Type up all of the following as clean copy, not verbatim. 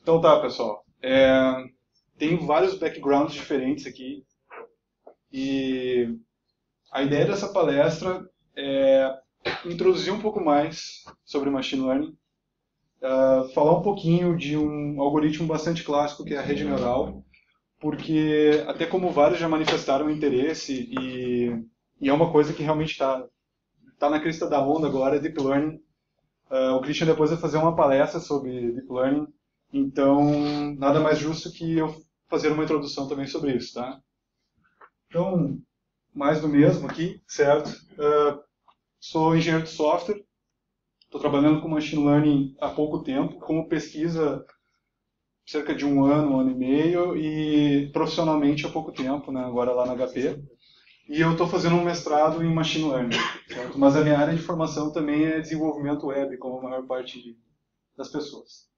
Então tá, pessoal. Tenho vários backgrounds diferentes aqui e a ideia dessa palestra é introduzir um pouco mais sobre Machine Learning, falar um pouquinho de um algoritmo bastante clássico que é a rede neural, porque até como vários já manifestaram interesse e é uma coisa que realmente tá na crista da onda agora, Deep Learning. O Christian depois vai fazer uma palestra sobre Deep Learning, então nada mais justo que eu fazer uma introdução também sobre isso, tá? Então, mais do mesmo aqui, certo? Sou engenheiro de software, estou trabalhando com Machine Learning há pouco tempo, como pesquisa cerca de um ano e meio, e profissionalmente há pouco tempo, né, agora lá na HP. E eu estou fazendo um mestrado em Machine Learning, certo? Mas a minha área de formação também é desenvolvimento web, como a maior parte das pessoas.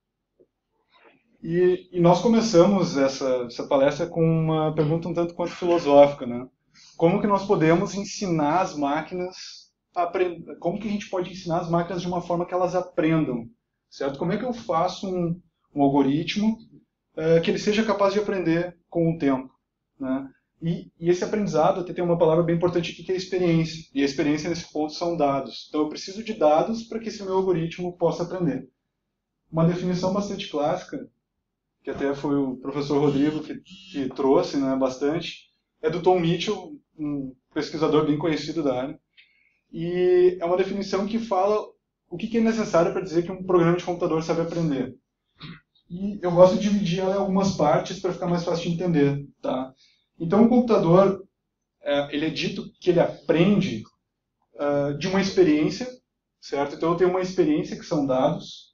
E nós começamos essa palestra com uma pergunta um tanto quanto filosófica, né? Como que nós podemos ensinar as máquinas a aprender? Como que a gente pode ensinar as máquinas de uma forma que elas aprendam, certo? Como é que eu faço um algoritmo que ele seja capaz de aprender com o tempo, né? E esse aprendizado até tem uma palavra bem importante aqui que é a experiência. E a experiência nesse ponto são dados. Então eu preciso de dados para que esse meu algoritmo possa aprender. Uma definição bastante clássica, que até foi o professor Rodrigo que trouxe, né, bastante, é do Tom Mitchell, um pesquisador bem conhecido da área. E é uma definição que fala o que é necessário para dizer que um programa de computador sabe aprender. E eu gosto de dividir ela em algumas partes para ficar mais fácil de entender, tá? Então, o computador, ele é dito que ele aprende de uma experiência, certo? Então, eu tenho uma experiência que são dados.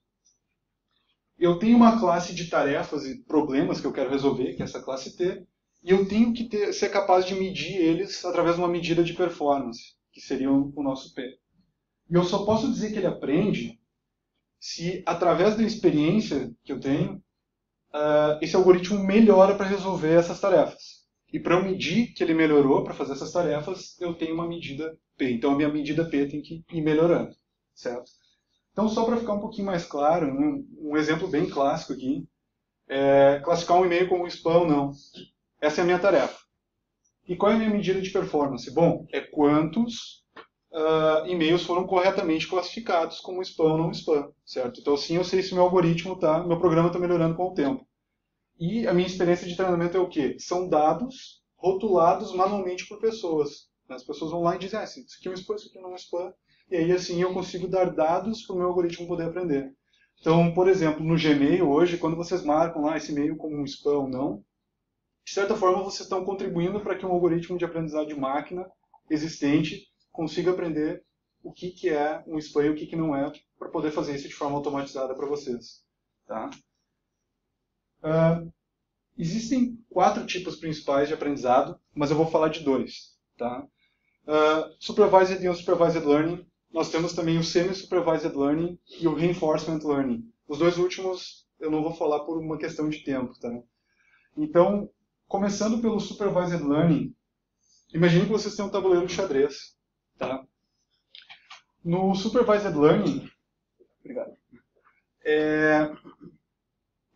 Eu tenho uma classe de tarefas e problemas que eu quero resolver, que é essa classe T, e eu tenho que ser capaz de medir eles através de uma medida de performance, que seria o nosso P. E eu só posso dizer que ele aprende se, através da experiência que eu tenho, esse algoritmo melhora para resolver essas tarefas. E para eu medir que ele melhorou para fazer essas tarefas, eu tenho uma medida P. Então a minha medida P tem que ir melhorando, certo? Então, só para ficar um pouquinho mais claro, um exemplo bem clássico aqui, é classificar um e-mail como spam ou não. Essa é a minha tarefa. E qual é a minha medida de performance? Bom, é quantos e-mails foram corretamente classificados como spam ou não spam, certo? Então, assim eu sei se meu algoritmo meu programa está melhorando com o tempo. E a minha experiência de treinamento é o quê? São dados rotulados manualmente por pessoas. As pessoas vão lá e dizem, isso aqui é um spam, isso aqui não é um spam. E aí, assim, eu consigo dar dados para o meu algoritmo poder aprender. Então, por exemplo, no Gmail hoje, quando vocês marcam lá esse e-mail como um spam ou não, de certa forma vocês estão contribuindo para que um algoritmo de aprendizado de máquina existente consiga aprender o que é um spam e o que não é, para poder fazer isso de forma automatizada para vocês. Tá? Existem 4 tipos principais de aprendizado, mas eu vou falar de 2. Tá? Supervised e Unsupervised Learning. Nós temos também o Semi-Supervised Learning e o Reinforcement Learning. Os dois últimos eu não vou falar por uma questão de tempo. Tá? Então, começando pelo Supervised Learning, imagine que vocês têm um tabuleiro de xadrez. Tá? No Supervised Learning, obrigado,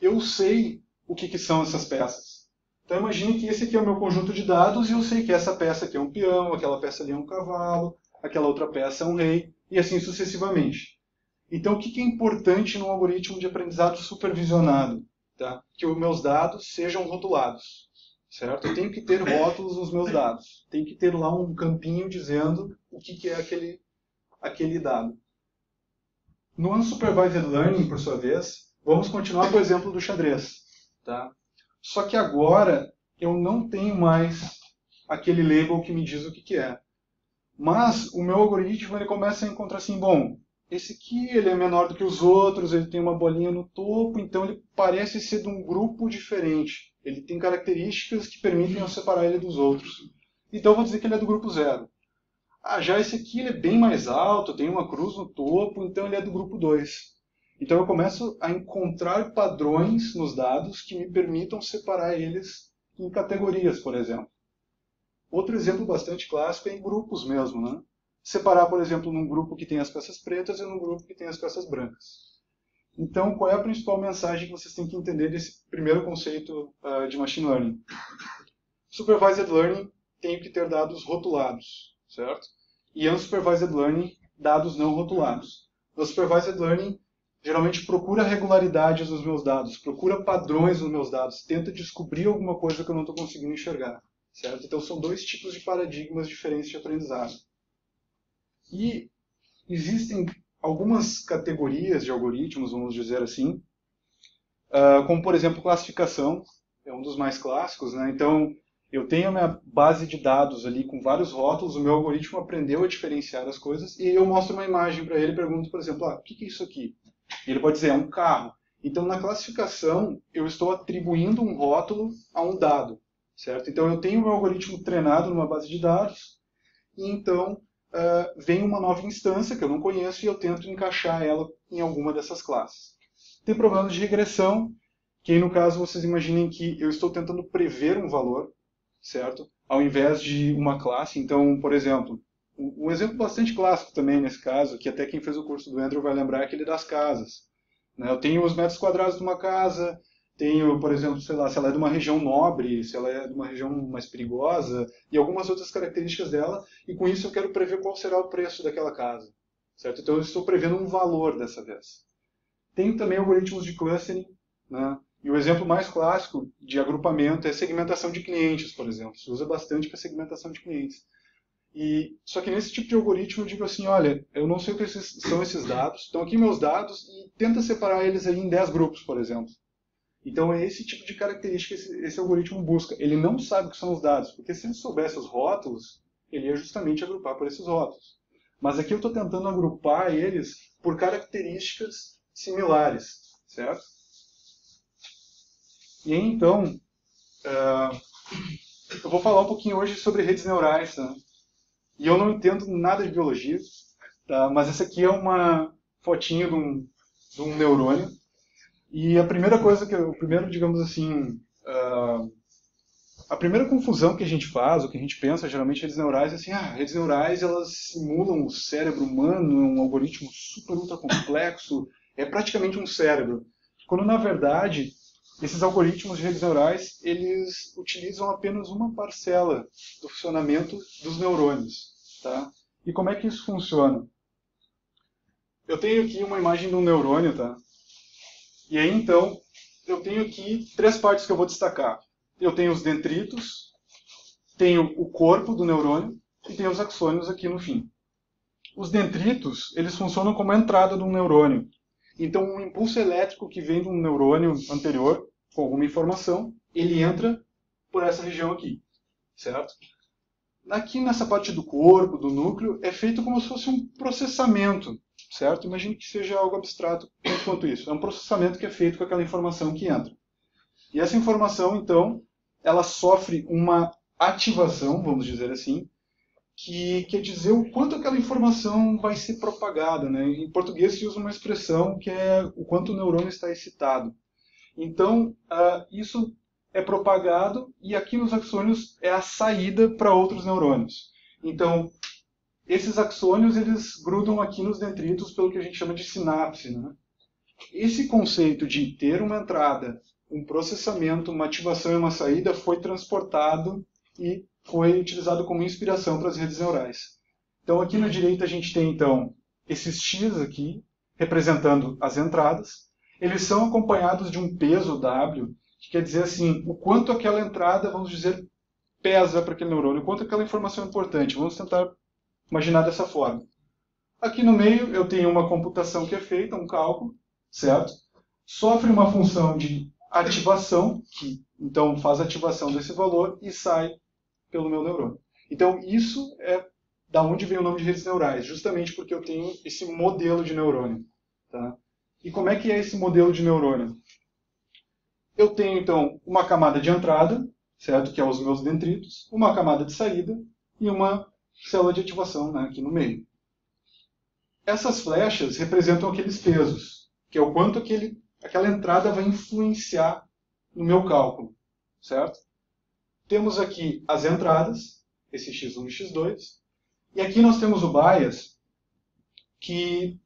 eu sei o que são essas peças. Então imagine que esse aqui é o meu conjunto de dados e eu sei que essa peça aqui é um peão, aquela peça ali é um cavalo, aquela outra peça é um rei, e assim sucessivamente. Então o que é importante num algoritmo de aprendizado supervisionado? Tá? Que os meus dados sejam rotulados. Certo? Eu tenho que ter rótulos nos meus dados. Tem que ter lá um campinho dizendo o que é aquele dado. No Unsupervised Learning, por sua vez, vamos continuar com o exemplo do xadrez. Tá? Só que agora eu não tenho mais aquele label que me diz o que é. Mas o meu algoritmo ele começa a encontrar assim, bom, esse aqui ele é menor do que os outros, ele tem uma bolinha no topo, então ele parece ser de um grupo diferente. Ele tem características que permitem eu separar ele dos outros. Então eu vou dizer que ele é do grupo 0. Já esse aqui ele é bem mais alto, tem uma cruz no topo, então ele é do grupo 2. Então eu começo a encontrar padrões nos dados que me permitam separar eles em categorias, por exemplo. Outro exemplo bastante clássico é em grupos mesmo, né? Separar, por exemplo, num grupo que tem as peças pretas e num grupo que tem as peças brancas. Então, qual é a principal mensagem que vocês têm que entender desse primeiro conceito de Machine Learning? Supervised Learning tem que ter dados rotulados, certo? E Unsupervised Learning, dados não rotulados. No Supervised Learning, geralmente procura regularidades nos meus dados, procura padrões nos meus dados, tenta descobrir alguma coisa que eu não estou conseguindo enxergar, certo? Então, são dois tipos de paradigmas diferentes de aprendizado. E existem algumas categorias de algoritmos, vamos dizer assim, como, por exemplo, classificação, é um dos mais clássicos, né? Então, eu tenho a minha base de dados ali com vários rótulos, o meu algoritmo aprendeu a diferenciar as coisas, e eu mostro uma imagem para ele e pergunto, por exemplo, o que é isso aqui? E ele pode dizer, é um carro. Então, na classificação, eu estou atribuindo um rótulo a um dado, certo? Então, eu tenho o meu algoritmo treinado numa base de dados, e então vem uma nova instância que eu não conheço e eu tento encaixar ela em alguma dessas classes. Tem problemas de regressão, que aí no caso vocês imaginem que eu estou tentando prever um valor, certo? Ao invés de uma classe. Então, por exemplo, um exemplo bastante clássico também nesse caso, que até quem fez o curso do Andrew vai lembrar, é aquele das casas. Né? Eu tenho os metros quadrados de uma casa, tenho, por exemplo, sei lá, se ela é de uma região nobre, se ela é de uma região mais perigosa, e algumas outras características dela, e com isso eu quero prever qual será o preço daquela casa. Certo? Então eu estou prevendo um valor dessa vez. Tenho também algoritmos de clustering, né? E o exemplo mais clássico de agrupamento é segmentação de clientes, por exemplo. Se usa bastante para segmentação de clientes. Só que nesse tipo de algoritmo eu digo assim, olha, eu não sei o que são esses dados, estão aqui meus dados e tenta separar eles aí em 10 grupos, por exemplo. Então é esse tipo de característica que esse algoritmo busca. Ele não sabe o que são os dados, porque se ele soubesse os rótulos, ele ia justamente agrupar por esses rótulos. Mas aqui eu estou tentando agrupar eles por características similares, certo? E aí, então, eu vou falar um pouquinho hoje sobre redes neurais, tá? E eu não entendo nada de biologia, tá? Mas essa aqui é uma fotinho de um neurônio. E a primeira coisa digamos assim, a primeira confusão que a gente faz, o que a gente pensa geralmente redes neurais é assim, redes neurais elas simulam o cérebro humano, é um algoritmo super ultra complexo, é praticamente um cérebro. Quando na verdade esses algoritmos de redes neurais, eles utilizam apenas uma parcela do funcionamento dos neurônios. Tá? E como é que isso funciona? Eu tenho aqui uma imagem de um neurônio, tá? E aí então, eu tenho aqui 3 partes que eu vou destacar. Eu tenho os dendritos, tenho o corpo do neurônio e tenho os axônios aqui no fim. Os dendritos, eles funcionam como a entrada de um neurônio. Então, um impulso elétrico que vem de um neurônio anterior, com alguma informação, ele entra por essa região aqui, certo? Aqui nessa parte do corpo, do núcleo, é feito como se fosse um processamento, certo? Imagine que seja algo abstrato quanto isso. É um processamento que é feito com aquela informação que entra. E essa informação, então, ela sofre uma ativação, vamos dizer assim, que quer dizer o quanto aquela informação vai ser propagada. Né? Em português se usa uma expressão que é o quanto o neurônio está excitado. Então, isso é propagado e aqui nos axônios é a saída para outros neurônios. Então, esses axônios eles grudam aqui nos dendritos pelo que a gente chama de sinapse. Né? Esse conceito de ter uma entrada, um processamento, uma ativação e uma saída foi transportado e foi utilizado como inspiração para as redes neurais. Então aqui na direita a gente tem então esses X aqui, representando as entradas. Eles são acompanhados de um peso W, que quer dizer assim, o quanto aquela entrada, vamos dizer, pesa para aquele neurônio, o quanto aquela informação é importante. Vamos tentar imaginar dessa forma. Aqui no meio eu tenho uma computação que é feita, um cálculo, certo? Sofre uma função de ativação, que então faz a ativação desse valor e sai pelo meu neurônio. Então isso é da onde vem o nome de redes neurais, justamente porque eu tenho esse modelo de neurônio. Tá? E como é que é esse modelo de neurônio? Eu tenho então uma camada de entrada, certo? Que é os meus dendritos, uma camada de saída e uma célula de ativação, né, aqui no meio. Essas flechas representam aqueles pesos, que é o quanto aquela entrada vai influenciar no meu cálculo, certo? Temos aqui as entradas, esse x1 e x2, e aqui nós temos o bias, que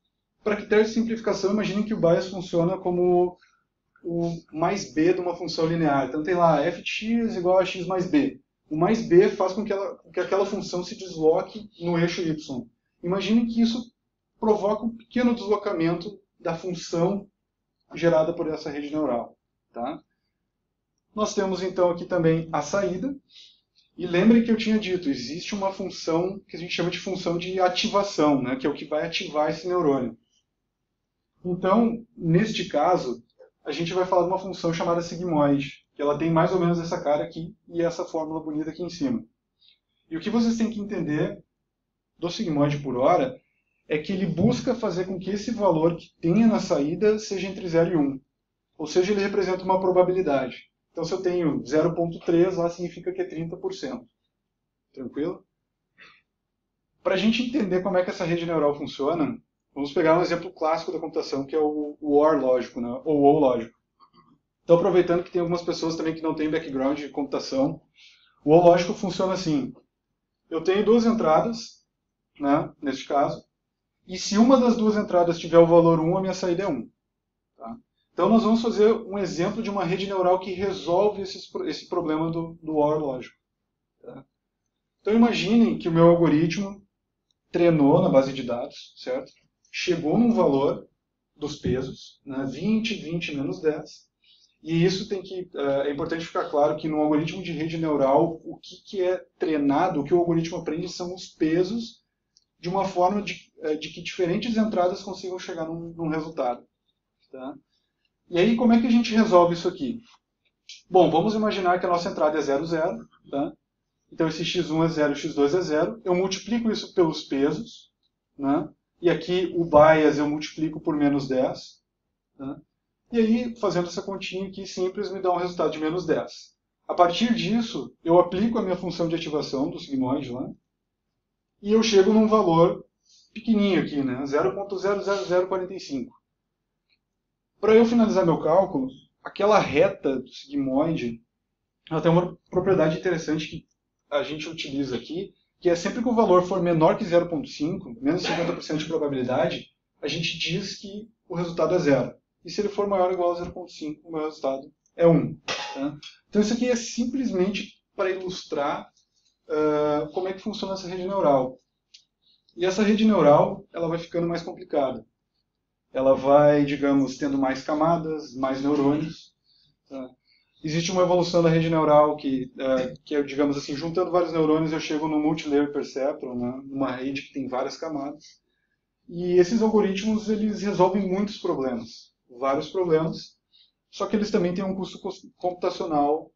para critério de simplificação, imaginem que o bias funciona como o mais b de uma função linear. Então tem lá f de x igual a x mais b. O mais b faz com que aquela função se desloque no eixo y. Imaginem que isso provoca um pequeno deslocamento da função gerada por essa rede neural. Tá? Nós temos então aqui também a saída. E lembrem que eu tinha dito, existe uma função que a gente chama de função de ativação, né, que é o que vai ativar esse neurônio. Então, neste caso, a gente vai falar de uma função chamada sigmoide, que ela tem mais ou menos essa cara aqui e essa fórmula bonita aqui em cima. E o que vocês têm que entender do sigmoide por hora é que ele busca fazer com que esse valor que tenha na saída seja entre 0 e 1. Ou seja, ele representa uma probabilidade. Então, se eu tenho 0,3, lá significa que é 30%. Tranquilo? Para a gente entender como é que essa rede neural funciona, vamos pegar um exemplo clássico da computação, que é o OR lógico, né? Ou OU lógico. Então, aproveitando que tem algumas pessoas também que não têm background de computação, o OU lógico funciona assim. Eu tenho duas entradas, né, neste caso, e se uma das duas entradas tiver o valor 1, a minha saída é 1. Tá? Então, nós vamos fazer um exemplo de uma rede neural que resolve esse problema do OR lógico. Tá? Então, imaginem que o meu algoritmo treinou na base de dados, certo? Chegou num valor dos pesos, né, 20, 20 menos 10. E isso é importante ficar claro que no algoritmo de rede neural, o que é treinado, o que o algoritmo aprende são os pesos de uma forma de que diferentes entradas consigam chegar num resultado. Tá? E aí, como é que a gente resolve isso aqui? Bom, vamos imaginar que a nossa entrada é 0, 0. Tá? Então, esse x1 é 0, x2 é 0. Eu multiplico isso pelos pesos. Né? E aqui, o bias eu multiplico por menos 10. Tá? E aí, fazendo essa continha aqui simples, me dá um resultado de menos 10. A partir disso, eu aplico a minha função de ativação do sigmoide lá. E eu chego num valor pequenininho aqui, né? 0,00045. Para eu finalizar meu cálculo, aquela reta do sigmoide, ela tem uma propriedade interessante que a gente utiliza aqui, que é sempre que o valor for menor que 0,5, menos 50% de probabilidade, a gente diz que o resultado é 0. E se ele for maior ou igual a 0,5, o meu resultado é 1. Tá? Então isso aqui é simplesmente para ilustrar como é que funciona essa rede neural. E essa rede neural ela vai ficando mais complicada. Ela vai, digamos, tendo mais camadas, mais neurônios. Tá? Existe uma evolução da rede neural que é, digamos assim, juntando vários neurônios eu chego no multilayer perceptron, né? Numa rede que tem várias camadas. E esses algoritmos eles resolvem muitos problemas, vários problemas, só que eles também têm um custo computacional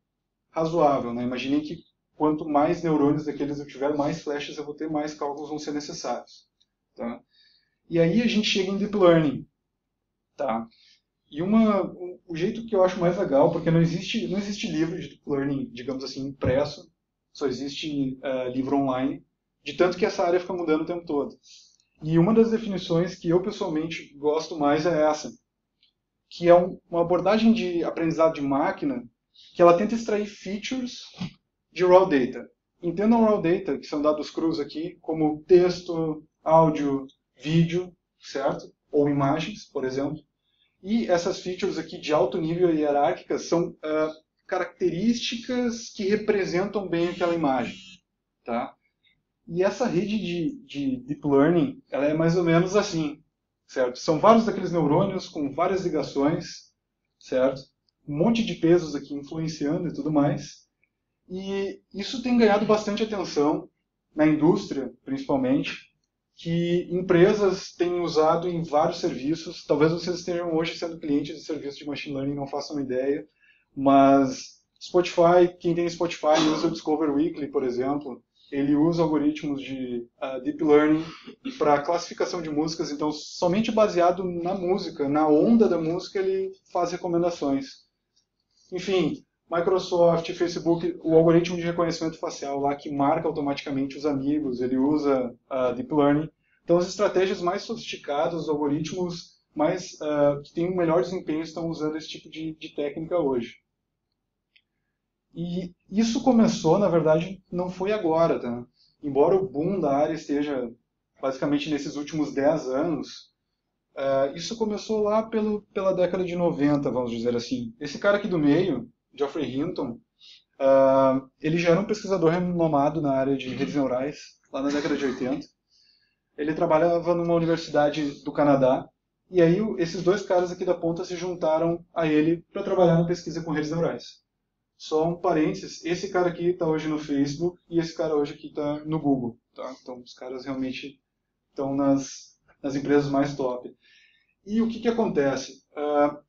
razoável. Né? Imaginem que quanto mais neurônios daqueles eu tiver, mais flechas eu vou ter, mais cálculos vão ser necessários. Tá? E aí a gente chega em Deep Learning. Tá? E o jeito que eu acho mais legal, porque não existe livro de Deep Learning, digamos assim, impresso, só existe livro online, de tanto que essa área fica mudando o tempo todo. E uma das definições que eu pessoalmente gosto mais é essa, que é uma abordagem de aprendizado de máquina que ela tenta extrair features de raw data. Entendam raw data, que são dados crus aqui, como texto, áudio, vídeo, certo? Ou imagens, por exemplo. E essas features aqui de alto nível hierárquicas são características que representam bem aquela imagem. Tá? E essa rede de Deep Learning, ela é mais ou menos assim, certo? São vários daqueles neurônios com várias ligações, certo? Um monte de pesos aqui influenciando e tudo mais. E isso tem ganhado bastante atenção na indústria, principalmente, que empresas têm usado em vários serviços. Talvez vocês estejam hoje sendo clientes de serviços de Machine Learning, não façam ideia, mas Spotify, quem tem Spotify usa o Discover Weekly, por exemplo, ele usa algoritmos de Deep Learning para classificação de músicas, então somente baseado na música, na onda da música, ele faz recomendações. Enfim, Microsoft, Facebook, o algoritmo de reconhecimento facial lá que marca automaticamente os amigos, ele usa Deep Learning. Então as estratégias mais sofisticadas, os algoritmos que têm um melhor desempenho estão usando esse tipo de técnica hoje. E isso começou, na verdade, não foi agora. Tá? Embora o boom da área esteja basicamente nesses últimos 10 anos, Isso começou lá pela década de 90, vamos dizer assim. Esse cara aqui do meio, Geoffrey Hinton, ele já era um pesquisador renomado na área de redes neurais, lá na década de 80. Ele trabalhava numa universidade do Canadá, e aí esses dois caras aqui da ponta se juntaram a ele para trabalhar na pesquisa com redes neurais. Só um parênteses, esse cara aqui está hoje no Facebook e esse cara hoje aqui está no Google. Tá? Então os caras realmente estão nas empresas mais top. E o que acontece?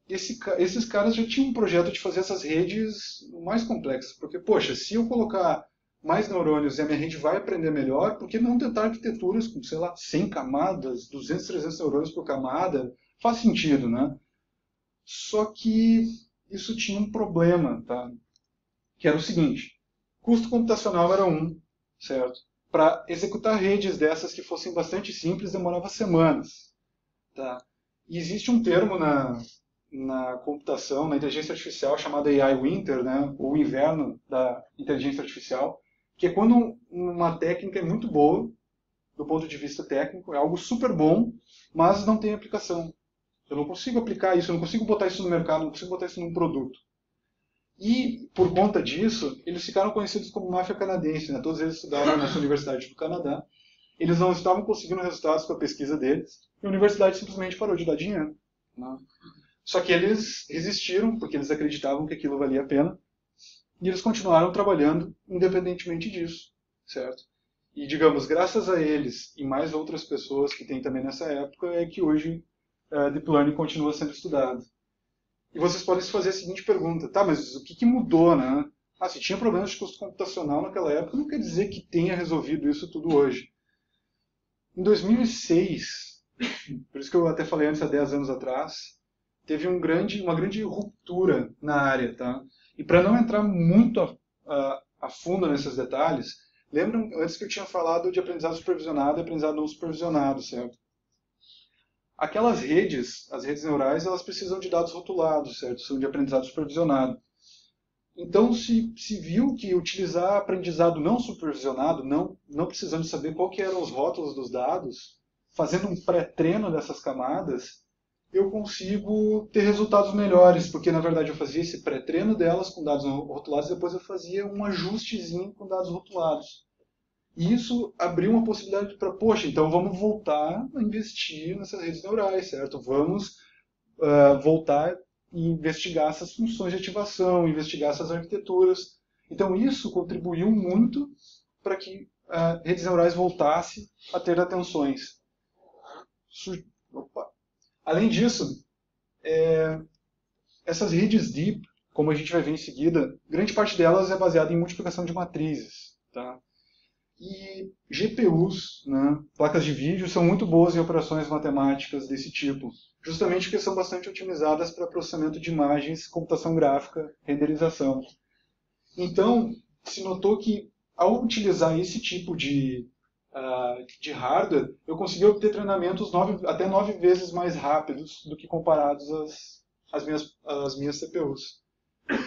Esses caras já tinham um projeto de fazer essas redes mais complexas, porque, poxa, se eu colocar mais neurônios e a minha rede vai aprender melhor, por que não tentar arquiteturas com, sei lá, 100 camadas, 200, 300 neurônios por camada? Faz sentido, né? Só que isso tinha um problema, tá? Que era o seguinte, custo computacional era certo? Para executar redes dessas que fossem bastante simples, demorava semanas, tá? E existe um termo na computação, na inteligência artificial, chamado AI Winter, né? O inverno da inteligência artificial, que é quando uma técnica é muito boa, do ponto de vista técnico, é algo super bom, mas não tem aplicação. Eu não consigo aplicar isso, eu não consigo botar isso no mercado, não consigo botar isso num produto. E, por conta disso, eles ficaram conhecidos como máfia canadense, né? Todos eles estudaram nessa universidade do Canadá. Eles não estavam conseguindo resultados com a pesquisa deles, e a universidade simplesmente parou de dar dinheiro, né? Só que eles resistiram, porque eles acreditavam que aquilo valia a pena, e eles continuaram trabalhando independentemente disso, certo? E, digamos, graças a eles e mais outras pessoas que tem também nessa época, é que hoje Deep Learning continua sendo estudado. E vocês podem se fazer a seguinte pergunta, tá, mas o que mudou, né? Se tinha problemas de custo computacional naquela época, não quer dizer que tenha resolvido isso tudo hoje. Em 2006, por isso que eu até falei antes, há 10 anos atrás, teve uma grande ruptura na área, tá? E para não entrar muito a fundo nesses detalhes, lembram antes que eu tinha falado de aprendizado supervisionado e aprendizado não supervisionado, certo? Aquelas redes, as redes neurais, elas precisam de dados rotulados, certo? São de aprendizado supervisionado. Então se viu que utilizar aprendizado não supervisionado, não precisando saber qual que eram os rótulos dos dados, fazendo um pré-treino dessas camadas, eu consigo ter resultados melhores, porque na verdade eu fazia esse pré-treino delas com dados rotulados e depois eu fazia um ajustezinho com dados rotulados. E isso abriu uma possibilidade para, poxa, então vamos voltar a investir nessas redes neurais, certo? Vamos voltar e investigar essas funções de ativação, investigar essas arquiteturas. Então isso contribuiu muito para que redes neurais voltassem a ter atenções. Além disso, essas redes deep, como a gente vai ver em seguida, grande parte delas é baseada em multiplicação de matrizes, tá? E GPUs, né, placas de vídeo, são muito boas em operações matemáticas desse tipo, justamente porque são bastante otimizadas para processamento de imagens, computação gráfica, renderização. Então, se notou que ao utilizar esse tipo de hardware, eu consegui obter treinamentos até 9 vezes mais rápidos do que comparados às minhas CPUs.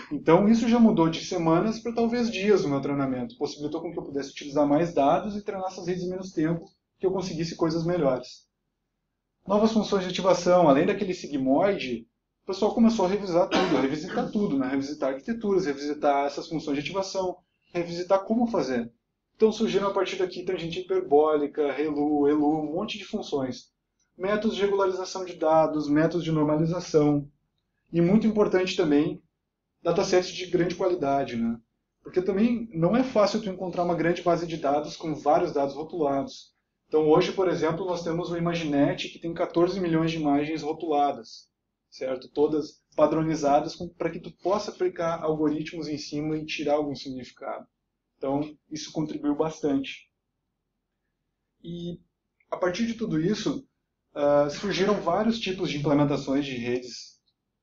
Então isso já mudou de semanas para talvez dias no meu treinamento. Possibilitou com que eu pudesse utilizar mais dados e treinar essas redes em menos tempo, que eu conseguisse coisas melhores. Novas funções de ativação, além daquele sigmoide, o pessoal começou a revisar tudo, a revisitar tudo, né? Revisitar arquiteturas, revisitar essas funções de ativação, revisitar como fazer. Então surgiram a partir daqui tangente hiperbólica, ReLU, ELU, um monte de funções. Métodos de regularização de dados, métodos de normalização. E muito importante também, datasets de grande qualidade, né? Porque também não é fácil tu encontrar uma grande base de dados com vários dados rotulados. Então hoje, por exemplo, nós temos o Imaginet que tem 14 milhões de imagens rotuladas, certo? Todas padronizadas para que tu possa aplicar algoritmos em cima e tirar algum significado. Então isso contribuiu bastante. E a partir de tudo isso, surgiram vários tipos de implementações de redes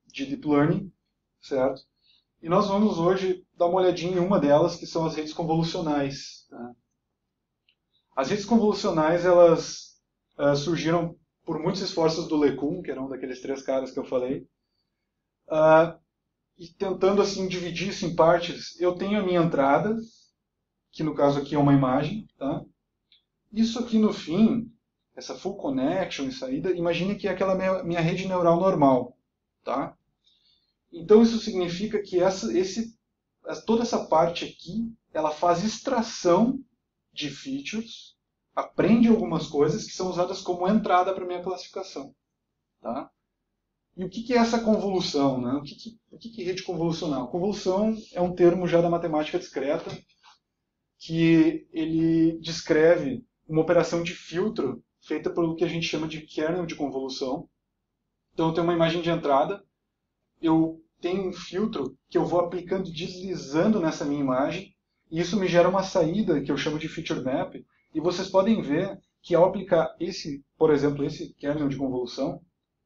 de Deep Learning, certo? E nós vamos hoje dar uma olhadinha em uma delas, que são as redes convolucionais. Tá? As redes convolucionais, elas surgiram por muitos esforços do LeCun, que era um daqueles 3 caras que eu falei, e tentando assim dividir isso em partes. Eu tenho a minha entrada, que no caso aqui é uma imagem. Tá? Isso aqui no fim essa full connection e saída, imagine que é aquela minha rede neural normal. Tá? Então isso significa que toda essa parte aqui, ela faz extração de features, aprende algumas coisas que são usadas como entrada para a minha classificação. Tá? E o que é essa convolução? Né? O que é rede convolucional? Convolução é um termo já da matemática discreta que ele descreve uma operação de filtro feita pelo que a gente chama de kernel de convolução. Então eu tenho uma imagem de entrada, eu tenho um filtro que eu vou aplicando, deslizando nessa minha imagem, e isso me gera uma saída que eu chamo de feature map, e vocês podem ver que ao aplicar por exemplo, esse kernel de convolução,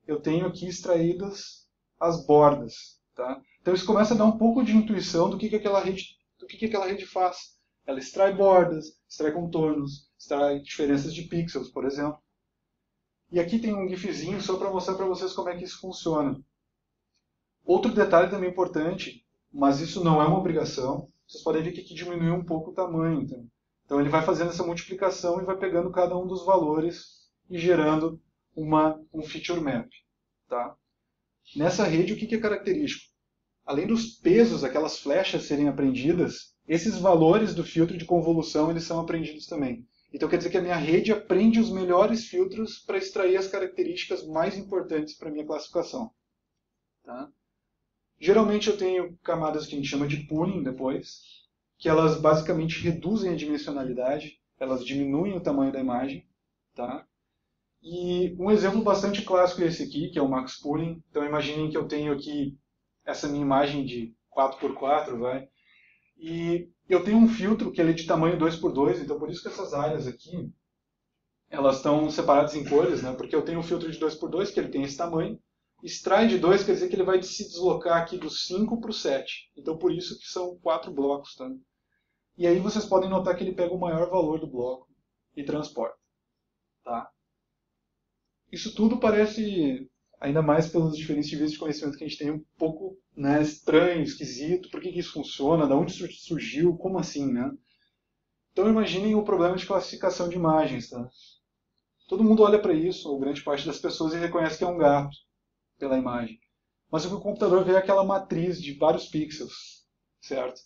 eu tenho aqui extraídas as bordas. Tá? Então isso começa a dar um pouco de intuição do que aquela rede faz. Ela extrai bordas, extrai contornos, extrai diferenças de pixels, por exemplo. E aqui tem um gifzinho só para mostrar para vocês como é que isso funciona. Outro detalhe também importante, mas isso não é uma obrigação, vocês podem ver que aqui diminuiu um pouco o tamanho. Então ele vai fazendo essa multiplicação e vai pegando cada um dos valores e gerando um feature map. Tá? Nessa rede, o que é característico? Além dos pesos, aquelas flechas serem aprendidas, esses valores do filtro de convolução eles são aprendidos também. Então quer dizer que a minha rede aprende os melhores filtros para extrair as características mais importantes para a minha classificação. Tá? Geralmente eu tenho camadas que a gente chama de pooling depois, que elas basicamente reduzem a dimensionalidade, elas diminuem o tamanho da imagem. Tá? E um exemplo bastante clássico é esse aqui, que é o max pooling. Então imaginem que eu tenho aqui essa minha imagem de 4x4, vai. E eu tenho um filtro que ele é de tamanho 2x2, então por isso que essas áreas aqui, elas estão separadas em cores, né? Porque eu tenho um filtro de 2x2, que ele tem esse tamanho. Extrai de 2 quer dizer que ele vai se deslocar aqui do 5 para o 7. Então por isso que são 4 blocos. Tá? E aí vocês podem notar que ele pega o maior valor do bloco e transporta. Tá? Isso tudo parece, ainda mais pelos diferentes níveis de conhecimento que a gente tem, um pouco, né, estranho, esquisito. Por que isso funciona? De onde surgiu? Como assim? Né? Então imaginem o problema de classificação de imagens. Tá? Todo mundo olha para isso, ou grande parte das pessoas, e reconhece que é um gato pela imagem. Mas o computador vê aquela matriz de vários pixels, certo?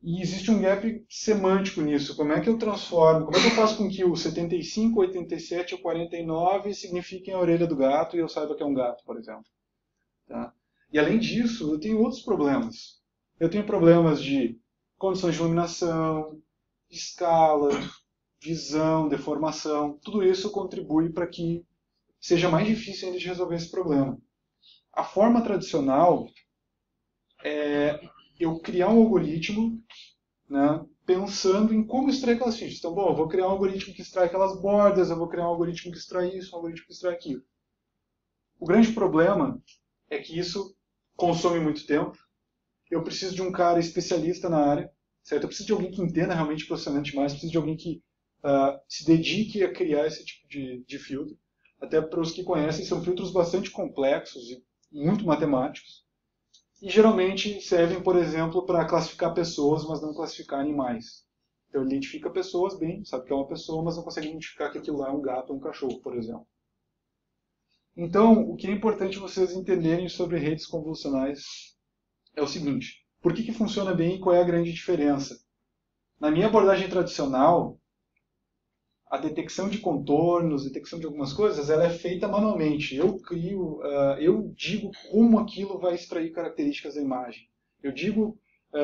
E existe um gap semântico nisso. Como é que eu transformo, como é que eu faço com que o 75, 87 ou 49 signifiquem a orelha do gato e eu saiba que é um gato, por exemplo? Tá? E além disso, eu tenho outros problemas. Eu tenho problemas de condições de iluminação, de escala, visão, deformação. Tudo isso contribui para que seja mais difícil ainda de resolver esse problema. A forma tradicional é eu criar um algoritmo, né, pensando em como extrair aquelas features. Então, bom, eu vou criar um algoritmo que extrai aquelas bordas, eu vou criar um algoritmo que extrai isso, um algoritmo que extrai aquilo. O grande problema é que isso consome muito tempo. Eu preciso de um cara especialista na área, certo? Eu preciso de alguém que entenda realmente processamento de imagem, preciso de alguém que se dedique a criar esse tipo de filtro. Até para os que conhecem, são filtros bastante complexos e muito matemáticos. E geralmente servem, por exemplo, para classificar pessoas, mas não classificar animais. Então ele identifica pessoas bem, sabe que é uma pessoa, mas não consegue identificar que aquilo lá é um gato ou um cachorro, por exemplo. Então, o que é importante vocês entenderem sobre redes convolucionais é o seguinte: por que funciona bem e qual é a grande diferença? Na minha abordagem tradicional, a detecção de contornos, detecção de algumas coisas, ela é feita manualmente. Eu digo como aquilo vai extrair características da imagem. Eu digo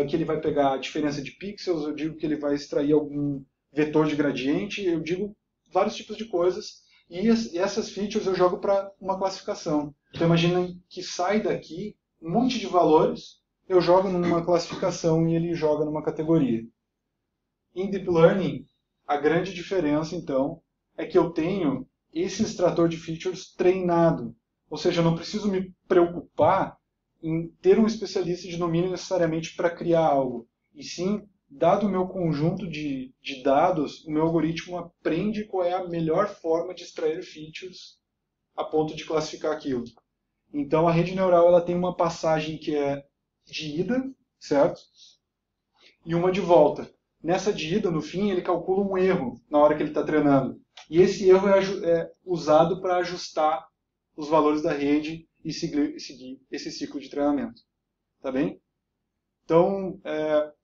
que ele vai pegar a diferença de pixels, eu digo que ele vai extrair algum vetor de gradiente, eu digo vários tipos de coisas. E essas features eu jogo para uma classificação. Então imaginem que sai daqui um monte de valores, eu jogo numa classificação e ele joga numa categoria. Em Deep Learning, a grande diferença, então, é que eu tenho esse extrator de features treinado. Ou seja, eu não preciso me preocupar em ter um especialista de domínio necessariamente para criar algo. E sim, dado o meu conjunto de dados, o meu algoritmo aprende qual é a melhor forma de extrair features a ponto de classificar aquilo. Então, a rede neural ela tem uma passagem que é de ida, certo? E uma de volta. Nessa de ida, no fim, ele calcula um erro na hora que ele está treinando. E esse erro é usado para ajustar os valores da rede e seguir esse ciclo de treinamento. Tá bem? Então,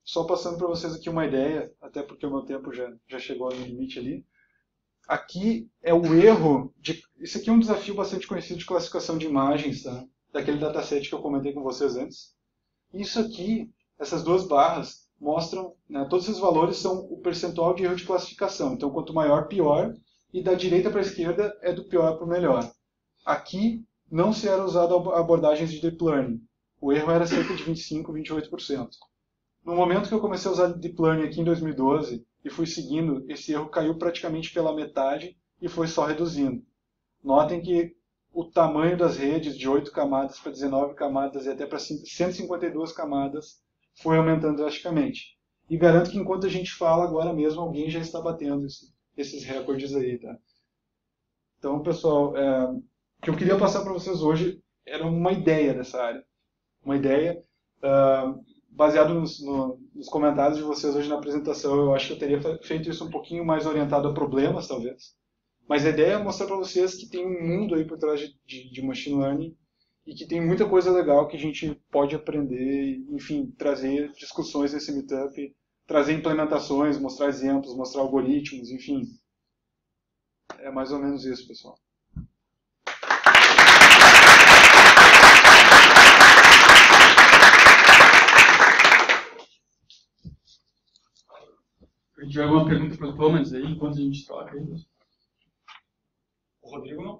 só passando para vocês aqui uma ideia, até porque o meu tempo já chegou no limite ali. Aqui é o erro de... Isso aqui é um desafio bastante conhecido de classificação de imagens, tá? Daquele dataset que eu comentei com vocês antes. Isso aqui, essas duas barras, mostram, né, todos esses valores são o percentual de erro de classificação. Então, quanto maior, pior. E da direita para a esquerda é do pior para o melhor. Aqui não se era usado abordagens de Deep Learning. O erro era cerca de 25%, 28%. No momento que eu comecei a usar Deep Learning aqui em 2012 e fui seguindo, esse erro caiu praticamente pela metade e foi só reduzindo. Notem que o tamanho das redes de 8 camadas para 19 camadas e até para 152 camadas foi aumentando drasticamente. E garanto que enquanto a gente fala, agora mesmo alguém já está batendo esses recordes aí. Tá? Então, pessoal, o que eu queria passar para vocês hoje era uma ideia dessa área. Uma ideia baseado nos comentários de vocês hoje na apresentação. Eu acho que eu teria feito isso um pouquinho mais orientado a problemas, talvez. Mas a ideia é mostrar para vocês que tem um mundo aí por trás de machine learning e que tem muita coisa legal que a gente pode aprender, enfim, trazer discussões nesse meetup, trazer implementações, mostrar exemplos, mostrar algoritmos, enfim. É mais ou menos isso, pessoal. Se tiver alguma pergunta para o Thomas aí, enquanto a gente troca aí. O Rodrigo não